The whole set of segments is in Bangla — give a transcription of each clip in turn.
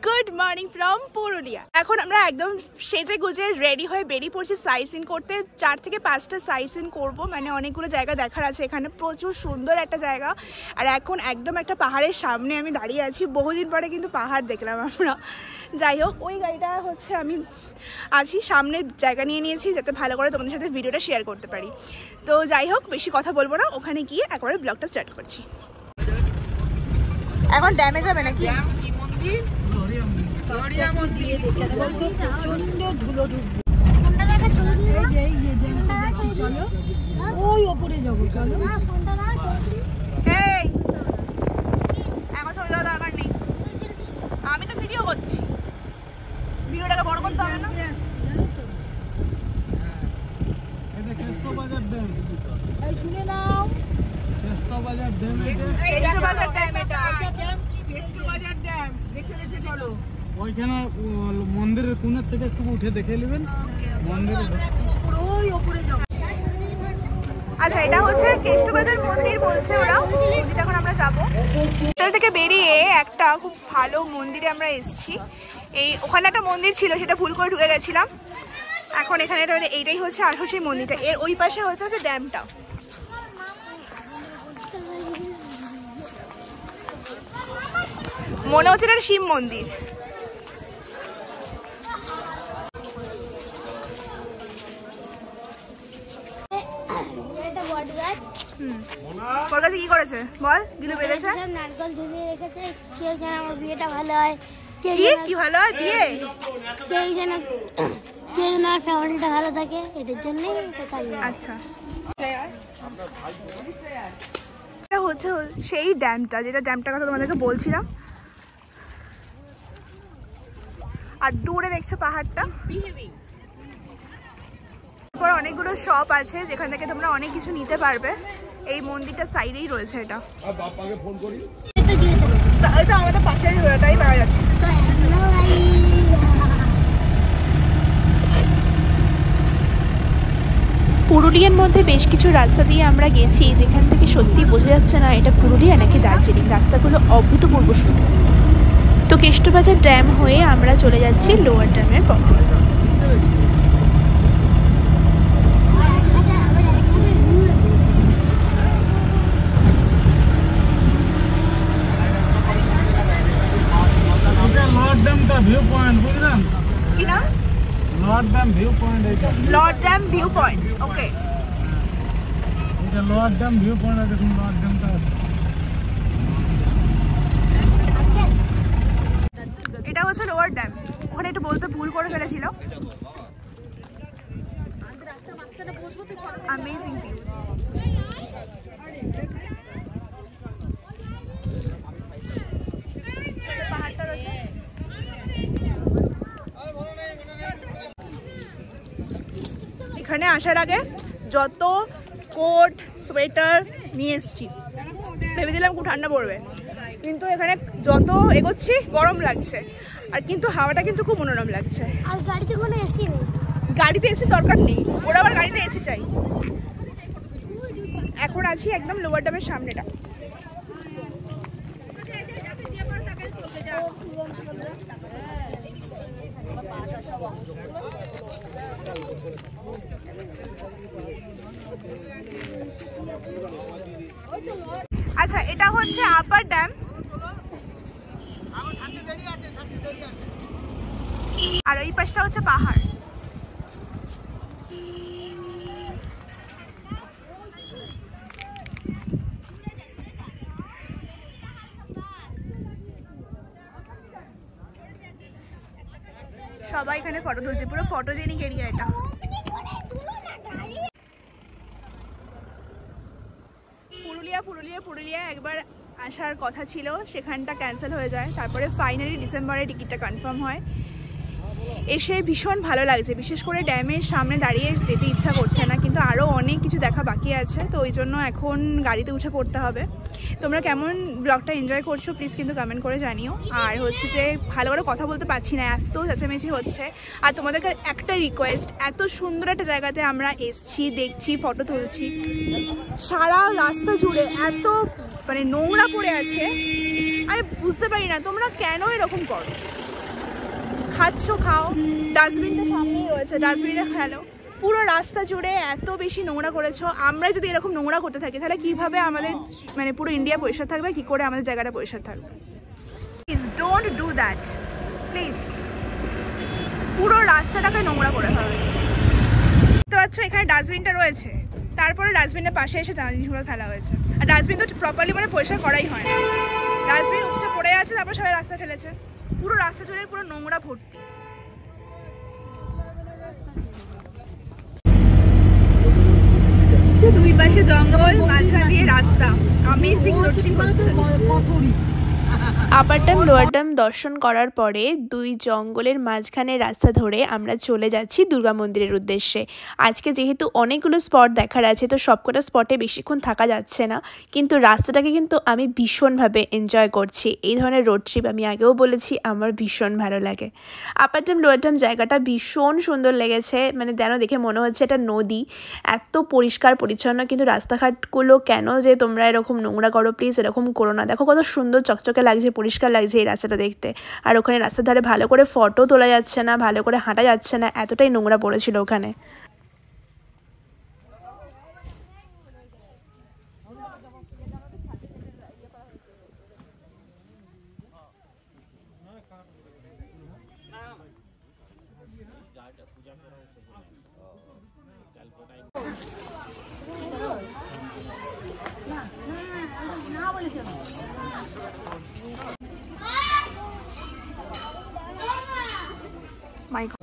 Good morning from Purulia. এখন আমরা একদম সেজে গুজে রেডি হয়ে বেরিয়ে পড়ছি সাইট সিন করতে। 4 থেকে 5টা সাইট সিন করবো, মানে অনেকগুলো জায়গা দেখার আছে এখানে, প্রচুর সুন্দর একটা জায়গা। আর এখন একদম একটা পাহাড়ের সামনে আমি দাঁড়িয়ে আছি, বহুদিন পরে কিন্তু পাহাড় দেখলাম আমরা। যাই হোক, ওই গাড়িটা হচ্ছে আমি আছি, সামনে জায়গা নিয়ে নিয়েছি যাতে ভালো করে তোমাদের সাথে ভিডিওটা শেয়ার করতে পারি। তো যাই হোক, বেশি কথা বলবো না, ওখানে গিয়ে একবারে ব্লগটা স্টার্ট করছি। এখন ড্যামে যাবে নাকি? ওই ওপরে যাবো, চলো। এখন ছবি দেওয়ার দরকার নেই, আমি তো ভিডিও করছি, ভিডিওটাকে বড় করতে হবে না। শুনে নাও, ওইখানে মন্দিরের কোণের থেকে একটু উঠে দেখে নেবেন মন্দিরের। আচ্ছা, এটা হচ্ছে কেষ্টবাজার মন্দির বলছে ওরা, মন্দিরটা এখন আমরা যাবো। হোটেল থেকে বেরিয়ে একটা খুব ভালো মন্দিরে আমরা এসেছি। ওখানে একটা মন্দির ছিল, সেটা ভুল করে ঢুকে গেছিলাম। এখন এখানে এইটাই হচ্ছে আসলে সেই মন্দিরটা, এর ওই পাশে হচ্ছে ড্যামটা। মনে হচ্ছে এটা শিব মন্দির। ওর কাছে কি করেছে বল? গিলু বেঁধেছে, নারকেল ঝুলিয়ে রেখেছে। কেউ যেন আমার বিয়েটা ভালো হয়, কি ভালো হয় বিয়ে, কেউ যেন আমার ফ্যামিলিটা ভালো থাকে, এটার জন্যই এটা কাজ। আচ্ছা, এটা হচ্ছে সেই ড্যামটা, যেটা ড্যামটার কথা তোমাদেরকে বলছিলাম। আর দূরে দেখছো পাহাড়টা। তারপর অনেকগুলো শপ আছে যেখান থেকে তোমরা অনেক কিছু নিতে পারবে। এই মন্দিরটা সাইডেই রয়েছে এটা। এটা আমাদের পাশের রোডটাই পাওয়া যাচ্ছে। পুরুলিয়ার মধ্যে বেশ কিছু রাস্তা দিয়ে আমরা গেছি, যেখান থেকে সত্যি বোঝা যাচ্ছে না এটা পুরুলিয়া নাকি দার্জিলিং। রাস্তাগুলো অভূতপূর্ব সুন্দর। তো কেষ্টবাজার ড্যাম হয়ে আমরা চলে যাচ্ছি লোয়ার ড্যামের পথে। কি নাম? Lord dam view point. Lord dam view point, okay. এটা লর্ড ড্যাম ভিউ পয়েন্ট আছে, তুমি লর্ড ড্যামটা। এটা হচ্ছে লোয়ার ড্যাম, ওখানে একটু বলতে ভুল করে ফেলেছিল। Amazing views. পাহাড়টা রয়েছে। এখানে আসার আগে যত কোট সোয়েটার নিয়ে এসছি, ভেবেছিলাম খুব ঠান্ডা পড়বে, কিন্তু এখানে যত এগোচ্ছি গরম লাগছে। আর কিন্তু হাওয়াটা কিন্তু খুব মনোরম লাগছে। আর গাড়িতে কোনো এসি নেই। গাড়িতে এসি দরকার নেই, ওরা আবার গাড়িতে এসি চাই। এখন আছি একদম লোয়ার ড্যামের সামনেটা। আচ্ছা, এটা হচ্ছে আপার ড্যাম, আর এই পাশটা হচ্ছে পাহাড়। সবাই এখানে ফটো তুলছে, পুরো ফটোজেনিক এরিয়া এটা। পুরুলিয়া একবার আসার কথা ছিল, সেখানটা ক্যান্সেল হয়ে যায়। তারপরে ফাইনালি ডিসেম্বরে টিকিটটা কনফার্ম হয়। এসে ভীষণ ভালো লাগছে, বিশেষ করে ড্যামের সামনে দাঁড়িয়ে যেতে ইচ্ছা করছে না, কিন্তু আরও অনেক কিছু দেখা বাকি আছে। তো ওই জন্য এখন গাড়িতে উঠে পড়তে হবে। তোমরা কেমন ব্লগটা এনজয় করছো প্লিজ কিন্তু কমেন্ট করে জানিও। আর হচ্ছে যে ভালো করে কথা বলতে পারছি না, এত চেঁচামেচি হচ্ছে। আর তোমাদেরকে একটা রিকোয়েস্ট, এত সুন্দর একটা জায়গাতে আমরা এসছি, দেখছি, ফটো তুলছি, সারা রাস্তা জুড়ে এত মানে নোংরা পড়ে আছে, আমি বুঝতে পারি না তোমরা কেন এরকম করো। খাচ্ছ খাও, ডাস্টবিনটা সামনেই রয়েছে, ডাস্টবিনে ফেলো। পুরো রাস্তা জুড়ে এত বেশি নোংরা করেছো। আমরা যদি এরকম নোংরা করতে থাকি তাহলে কিভাবে আমাদের মানে পুরো ইন্ডিয়া পরিষ্কার থাকবে, কি করে আমাদের জায়গাটা পরিষ্কার থাকবে? Please don't do that please. পুরো রাস্তাটাকে নোংরা করে হবে। বুঝতে পারছো এখানে ডাস্টবিনটা রয়েছে, তারপরে ডাস্টবিনের পাশে এসে জিনিসগুলো ফেলা হয়েছে। আর ডাস্টবিন তো প্রপারলি মানে পরিষ্কার করাই হয় না, ডাস্টবিন উপচে পড়ে আছে, তারপর সবাই রাস্তা ফেলেছে। পুরো রাস্তা জুড়ে পুরো নোংরা ভর্তি। দুই পাশে জঙ্গল, মাঝখান দিয়ে রাস্তা। অ্যামেজিং রোড ট্রিপ হচ্ছে। আপার ড্যাম লোয়ার ড্যাম দর্শন করার পরে দুই জঙ্গলের মাঝখানে রাস্তা ধরে আমরা চলে যাচ্ছি দুর্গা মন্দিরের উদ্দেশ্যে। আজকে যেহেতু অনেকগুলো স্পট দেখার আছে, তো সবকটা স্পটে বেশিক্ষণ থাকা যাচ্ছে না, কিন্তু রাস্তাটাকে কিন্তু আমি ভীষণভাবে এনজয় করছি। এই ধরনের রোড ট্রিপ আমি আগেও বলেছি আমার ভীষণ ভালো লাগে। আপার ড্যাম লোয়ার ড্যাম জায়গাটা ভীষণ সুন্দর লেগেছে, মানে যেন দেখে মনে হচ্ছে এটা নদী, এত পরিষ্কার পরিচ্ছন্ন। কিন্তু রাস্তাঘাটগুলো কেন যে তোমরা এরকম নোংরা করো, প্লিজ এরকম করো না। দেখো কত সুন্দর চকচকে লাগছে, পরিষ্কার লাগছে এই রাস্তাটা দেখতে। আর ওখানে রাস্তার ধারে ভালো করে ফটো তোলা যাচ্ছে না, ভালো করে হাঁটা যাচ্ছে না, এতটাই নোংরা পড়েছিল ওখানে। My God.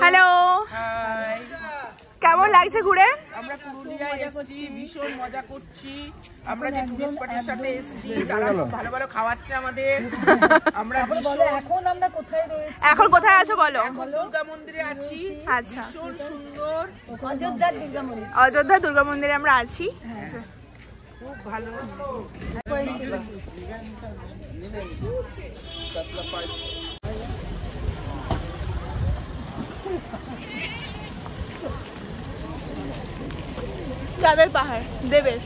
হ্যালো, কেমন লাগছে ঘুরে? আমরা পুরুলিয়ায় এসেছি, ভীষণ মজা করছি। আমরা যে টুরিস্ট পার্টির সাথে এসেছি তারা খুব ভালো ভালো খাওয়াচ্ছে আমাদের। আমরা এখন আমরা কোথায় রয়েছি? এখন কোথায় আছো বলো? এখন দুর্গা মন্দিরে আছি। আচ্ছা, ভীষণ সুন্দর অযোধ্যার দুর্গা মন্দির। অযোধ্যা দুর্গা মন্দিরে আমরা আছি। খুব ভালো। চাঁদের পাহাড় দেবের।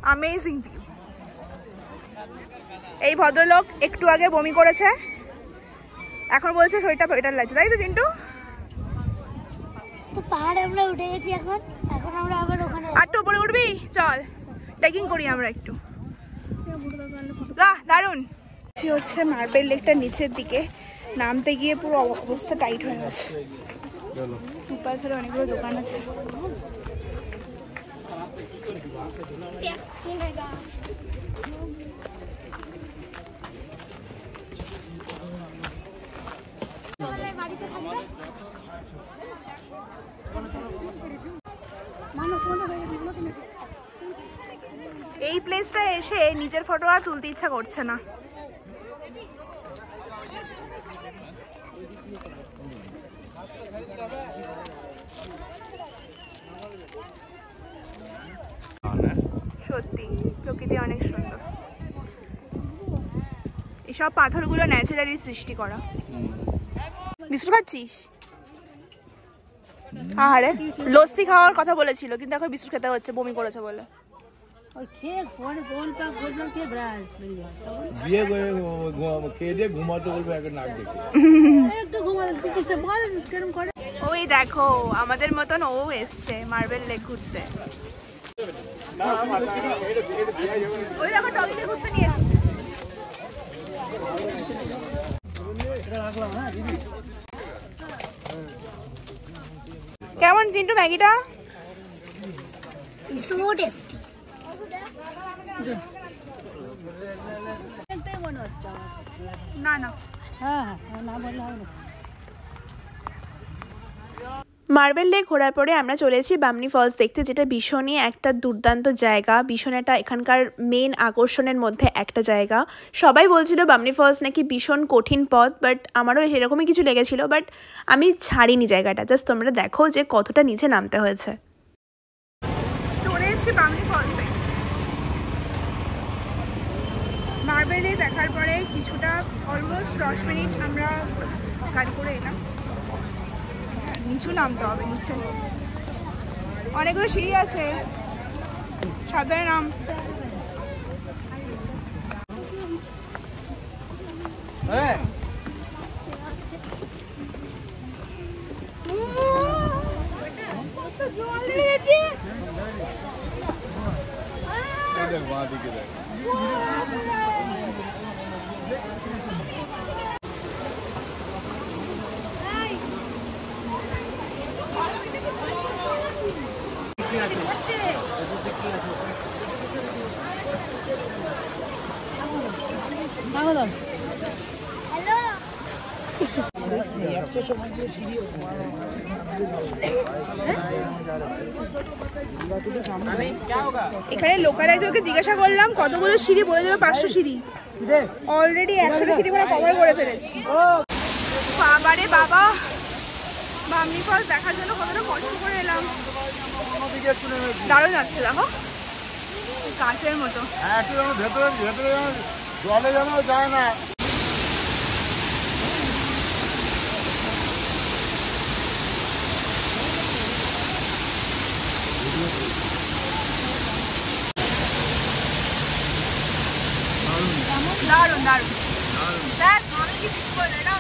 Amazing view. এই ভদ্রলোক একটু আগে বমি করেছে, এখন বলছে শরীরটা বেটার লাগছে, তাই তো চিন্টু? তো পাহাড়ে আমরা উঠে গেছি, এখন আমরা আবার ওখানে আর একটু উপরে উঠবি, চল ট্রেকিং করি আমরা একটু। দারুন হচ্ছে মার্বেল লেকটার নিচের দিকে নামতে গিয়ে পুরো অবস্থা টাইট হয়ে গেছে। দুপাশ ধরে অনেকগুলো দোকান আছে। এই প্লেসটা এসে নিজের ফটো আর তুলতে ইচ্ছা করছে না। সত্যি প্রকৃতি অনেক সুন্দর। এসব পাথরগুলো ন্যাচারালি সৃষ্টি করা। বিস্কুট খাচ্ছিস? আহারে, লস্যি খাওয়ার কথা বলেছিল কিন্তু এখন বিস্কুট খেতে হচ্ছে, বমি করেছে বলে। ওই দেখো আমাদের মতন ও এসছে মার্বেল লেক ঘুরতে। ওই দেখো টগিকে ঘুরতে নিয়ে এসছে। কেমন চিন্টু ম্যাগিটা? না না, হ্যাঁ না বললে হবে না। মার্বেল লেক ঘোরার পরে আমরা চলে এসেছি বামনি ফলস দেখতে, যেটা ভীষণই একটা দুর্দান্ত জায়গা। ভীষণ একটা এখানকার মেন আকর্ষণের মধ্যে একটা জায়গা। সবাই বলছিল বামনি ফলস নাকি ভীষণ কঠিন পথ, বাট আমারও সেরকমই কিছু লেগেছিল, বাট আমি ছাড়িনি জায়গাটা। জাস্ট তোমরা দেখো যে কতটা নিচে নামতে হয়েছে। চলে এসেছি বামনি ফলসে। মার্বেল লেক দেখার পরে কিছুটা অলমোস্ট 10 মিনিট আমরা গাড়ি করে এলাম। নিচু নামতে হবে, নিচে অনেকগুলো সিঁড়ি আছে, সাবধানে নাম। এখানে লোকাল একজনকে জিজ্ঞাসা করলাম কতগুলো সিঁড়ি, বলে দিল 500 সিঁড়ি। অলরেডি 100 সিঁড়ি করে কভার করে ফেলেছি। বাবারে বাবা, বামনি ফলস দেখার জন্য কতটা কষ্ট করে এলাম। দারুণ যাচ্ছে, দেখো কাছের মতো। জলে যেন যায় না। দারুণ দারুণ। দেখ আমি কি মিস করলে না,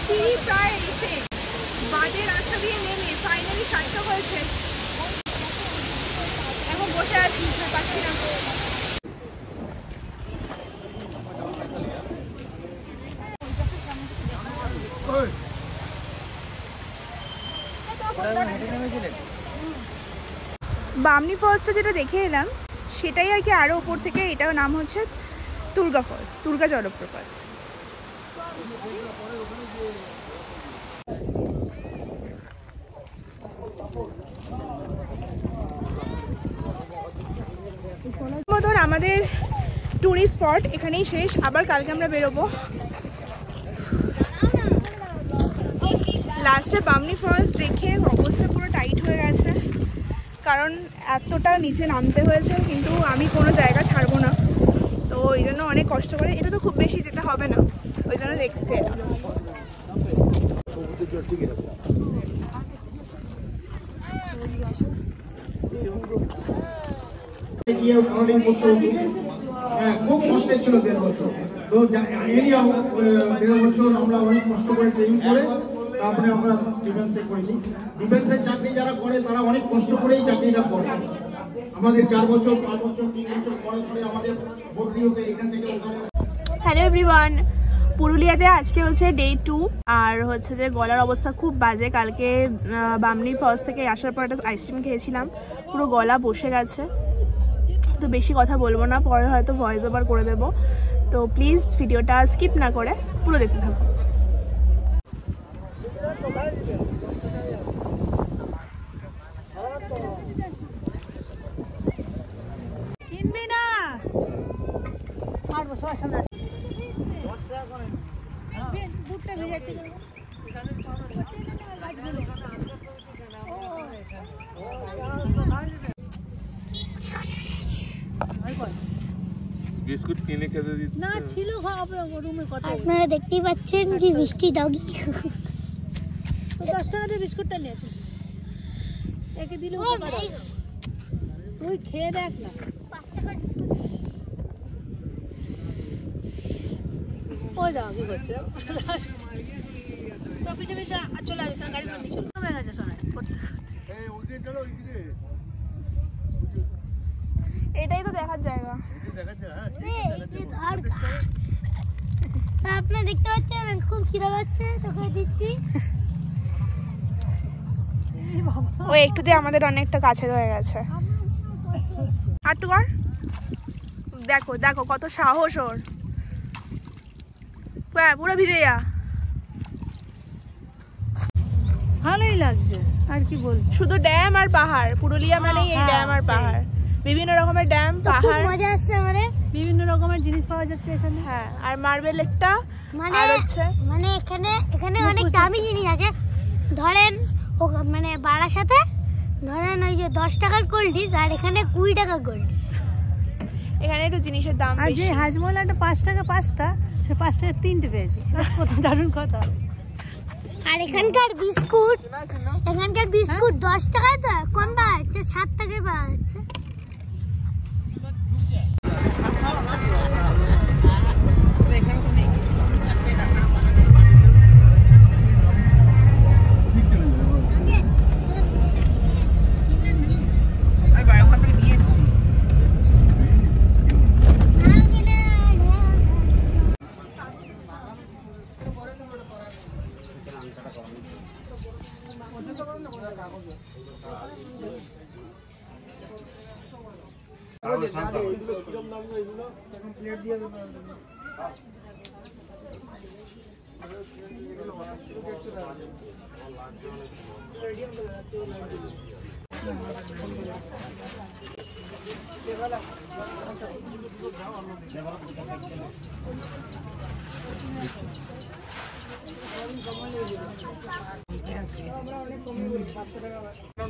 সিঁড়ি প্রায় এসে বাজে রাস্তা দিয়ে নেমে ফাইনালি সার্থক হয়েছে। এখন বসে আছি, পাচ্ছি না। বামনি ফলসটা যেটা দেখে এলাম সেটাই আর কি আরো উপর থেকে। এটার নাম হচ্ছে দুর্গা ফলস, দুর্গা জলপ্রপাত। মতন আমাদের টুরিস্ট স্পট এখানেই শেষ, আবার কালকে আমরা বেরোবো। লাস্টে বামনি ফলস দেখে অবস্থা পুরো টাইট হয়ে গেছে, কারণ এতটা নিচে নামতে হয়েছে, কিন্তু আমি কোনো জায়গা ছাড়বো না, তো এই জন্য অনেক কষ্ট করে। এটা তো খুব বেশি যেতে হবে না, ওই জন্য দেখতে এলাম। খুব কষ্টের ছিল 1.5 বছর। তো এনিহাউ 1.5 বছর আমরা অনেক কষ্ট করে ট্রেনিং করে তারপরে আমরা ডিফেন্সে করেছি। ডিফেন্সের চাকরি যারা করে তারা অনেক কষ্ট করেই চাকরিটা করে। আমাদের 4 বছর 5 বছর 3 বছর পরে পরে আমাদের বদলি হতে এখান থেকে ওখানে। হ্যালো এভরিওয়ান, পুরুলিয়াতে আজকে হচ্ছে ডে 2, আর হচ্ছে যে গলার অবস্থা খুব বাজে। কালকে বামনি ফলস থেকে আসার পর একটা আইসক্রিম খেয়েছিলাম, পুরো গলা বসে গেছে। তো বেশি কথা বলবো না, পরে হয়তো ভয়েস ওভার করে দেবো। তো প্লিজ ভিডিওটা স্কিপ না করে পুরো দেখতে থাকো। কিনবি না মারবো সবার সামনে। দুধটা ভেজাচ্ছি বিস্কুট কিনে খেতে দিতে না ছিল রুমে কত। আপনারা দেখতেই পাচ্ছেন যে মিষ্টি ডগি 10 টাকা দিয়ে বিস্কুটটা নিয়েছি, একে দিলে তুই খেয়ে দেখ না। ওই দাও কি করছে তো পিছে পিছে চলে আসবে, গাড়ি করে নিয়ে চলো। হয়ে গেছে শোনা এটাই তো দেখার জায়গা। তা আপনারা দেখতে পাচ্ছেন আমি খুব খিদা পাচ্ছে, তোকে দিচ্ছি। ও একটুতে আমাদের অনেকটা কাছে হয়ে গেছে। আটটু কর। দেখো দেখো কত সাহস ওর। পুরো ভিজে যা। ভালোই লাগছে, আর কি বলবো। শুধু ড্যাম আর পাহাড়, পুরুলিয়া মানেই এই ড্যাম আর পাহাড়। বিভিন্ন রকমের ড্যাম, খুব পাহাড়, মজা আসছে আমাদের। বিভিন্ন রকমের জিনিস পাওয়া যাচ্ছে এখানে। হ্যাঁ, আর মার্বেল একটা আর হচ্ছে মানে এখানে অনেক দামি জিনিস আছে। ধরেন মানে বারাসাতে ধরেন ওই যে 10 টাকার কোল্ড ড্রিঙ্কস, আর এখানে 20 টাকা কোল্ড ড্রিঙ্কস। এখানে একটু জিনিসের দাম আর বেশি। যে হাজমোলাটা 5 টাকা 5টা, সে 5 টাকা 3টে পেয়েছি। কত দারুণ কথা। আর এখানকার বিস্কুট 10 টাকায় তো কম পাওয়া যাচ্ছে, 7 টাকায় পাওয়া যাচ্ছে।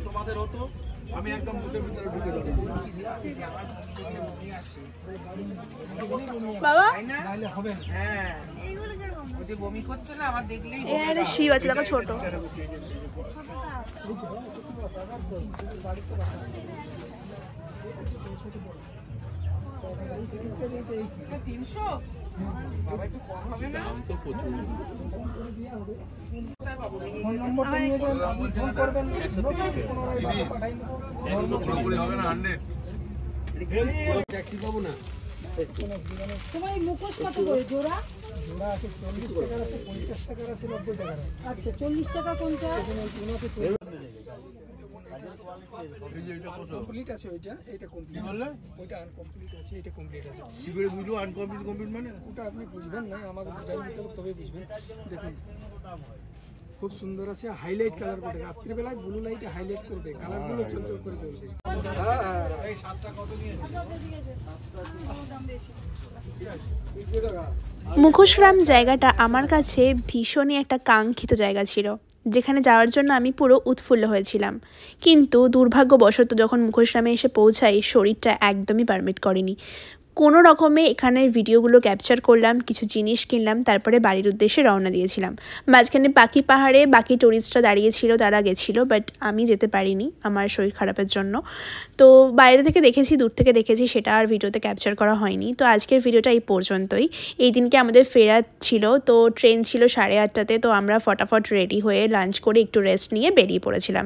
তোমাদের হতো আমি একদম মুখের ভিতরে ঢুকে দাঁড়িয়ে বাবা হবে না। হ্যাঁ, ওই যে বমি করছে না, আমার দেখলেই এখানে শিব আছে, দেখো ছোট। ফোন নম্বরটা নিয়ে যান, আপনি ফোন করবেন। ট্যাক্সি পাবো না। তোমার মুখোশ কত করে জোড়া? জোড়া আছে 40 টাকার আছে, 50 টাকার আছে, 90 টাকার আছে। আচ্ছা, 40 টাকা কোনটা? কমপ্লিট আছে ওইটা, এটা কমপ্লিট বললে, ওইটা আনকমপ্লিট আছে, এটা কমপ্লিট আছে। শিবিরে বুঝলো আনকমপ্লিট কমপ্লিট মানে ওটা আপনি বুঝবেন না, আমাকে বুঝাই দিতে হবে, তবে বুঝবেন। দেখুন খুব সুন্দর আছে, হাইলাইট কালার করে, রাত্রিবেলায় ব্লু লাইটে হাইলাইট করবে, কালারগুলো চলচল করে জ্বলবে। এই 7টা কত নিয়েছে? মুখোশগ্রাম জায়গাটা আমার কাছে ভীষণই একটা কাঙ্ক্ষিত জায়গা ছিল, যেখানে যাওয়ার জন্য আমি পুরো উৎফুল্ল হয়েছিলাম। কিন্তু দুর্ভাগ্যবশত যখন মুখোশগ্রামে এসে পৌঁছাই, শরীরটা একদমই পারমিট করেনি। কোনো রকমে এখানের ভিডিওগুলো ক্যাপচার করলাম, কিছু জিনিস কিনলাম, তারপরে বাড়ির উদ্দেশ্যে রওনা দিয়েছিলাম। মাঝখানে বাকি পাহাড়ে বাকি টুরিস্টরা দাঁড়িয়েছিল, তারা গেছিলো, বাট আমি যেতে পারিনি আমার শরীর খারাপের জন্য। তো বাইরে থেকে দেখেছি, দূর থেকে দেখেছি, সেটা আর ভিডিওতে ক্যাপচার করা হয়নি। তো আজকের ভিডিওটা এই পর্যন্তই। এই দিনকে আমাদের ফেরার ছিল, তো ট্রেন ছিল 8:30টাতে। তো আমরা ফটাফট রেডি হয়ে লাঞ্চ করে একটু রেস্ট নিয়ে বেরিয়ে পড়েছিলাম।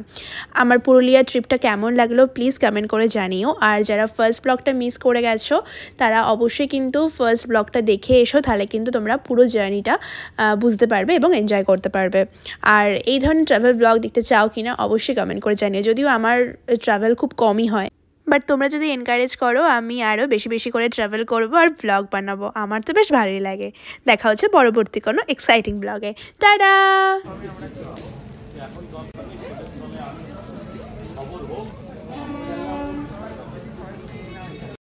আমার পুরুলিয়া ট্রিপটা কেমন লাগলো প্লিজ কমেন্ট করে জানিও। আর যারা ফার্স্ট ব্লগটা মিস করে গেছো তারা অবশ্যই কিন্তু ফার্স্ট ব্লগটা দেখে এসো, তাহলে কিন্তু তোমরা পুরো জার্নিটা বুঝতে পারবে এবং এনজয় করতে পারবে। আর এই ধরনের ট্রাভেল ব্লগ দেখতে চাও কিনা অবশ্যই কমেন্ট করে জানিও। যদিও আমার ট্রাভেল খুব কমই হয়, বাট তোমরা যদি এনকারেজ করো আমি আরও বেশি বেশি করে ট্রাভেল করবো আর ব্লগ বানাবো। আমার তো বেশ ভালোই লাগে। দেখা হচ্ছে পরবর্তী কোনো এক্সাইটিং ব্লগে। টাটা।